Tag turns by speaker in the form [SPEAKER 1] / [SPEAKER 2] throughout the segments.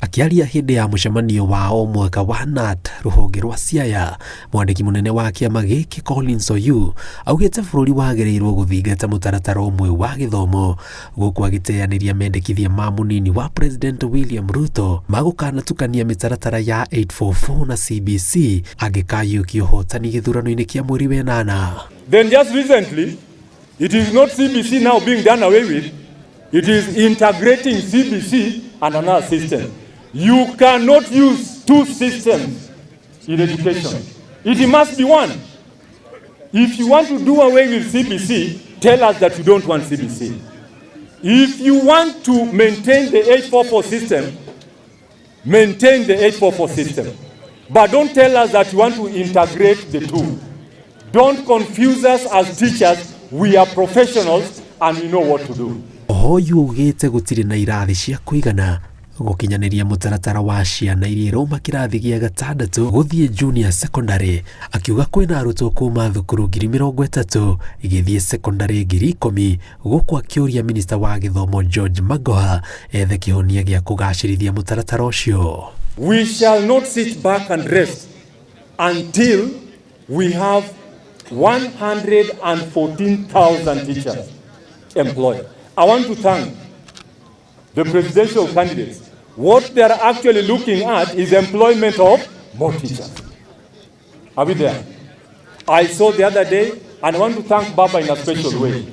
[SPEAKER 1] Akiaria hindi ya mũcemanio wa o mwaka wa KNUT rũhonge rwa Siaya, mwandĩki mũnene wa kĩama gĩkĩ Collins Oyu augĩte bũrũri wagĩrĩirwo gũthingata mũtaratara ũmwe wa gĩthomo, gũkũ agĩteanĩria mendekithia ma mũnini wa President William Ruto magũkanatukania mĩtaratara ya 844 na CBC angĩkayũkia ũhotani gĩthurano-inĩ kĩa mweri wenana.
[SPEAKER 2] Then just recently, it is not CBC now being done away with, it is integrating CBC and another system. You cannot use two systems in education. It must be one. If you want to do away with CBC, tell us that you don't want CBC. If you want to maintain the 844 system, maintain the 844 system. But don't tell us that you want to integrate the two. Don't confuse us as teachers. We are professionals and we know what to do.
[SPEAKER 1] Oyu ugĩte gũtirĩ na irathi cia kũigana gũkinyanĩria mũtaratara wa ciana iria irauma kĩrathi gĩa gatandatũ gũthiĩ junior secondary, akiuga kwĩna arutwo kuma thukuru 30,000 igĩthiĩ secondary 10,000, gũkũ akĩũria minista wa gĩthomo George Magoha ethe kĩhonia gĩa kũgacĩrithia mũtaratara ũcio.
[SPEAKER 2] We shall not sit back and rest until we have 114,000 teachers employed. I want to thank the presidential candidates. What they are actually looking at is employment of more teachers. Are we there? I saw the other day, and I want to thank Baba in a special way.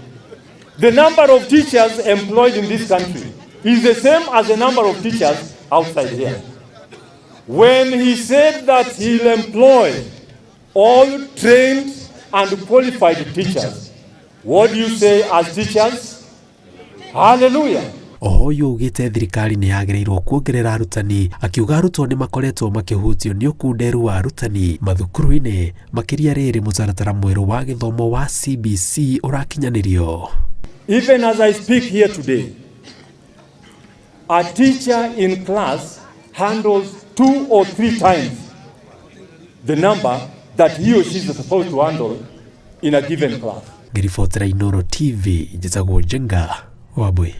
[SPEAKER 2] The number of teachers employed in this country is the same as the number of teachers outside here. When he said that he'll employ all trained and qualified teachers, what do you say as teachers? Hallelujah.
[SPEAKER 1] Oyu ugĩte thirikari nĩ yagĩrĩirwo kuongerera arutani, akiuga arutwo nĩ makoretwo makĩhutio nĩ ũkunderu wa arutani mathukuru-inĩ, makĩria rĩrĩ mũtaratara mwerũ wa gĩthomo wa CBC ũrakinyanĩrio.
[SPEAKER 2] Even as I speak here today, a teacher in class handles 2 or 3 times the number that he or she is supposed to handle in a given class.
[SPEAKER 1] Ngĩribotera Inooro TV, njĩtagwo Jenga Wabwe.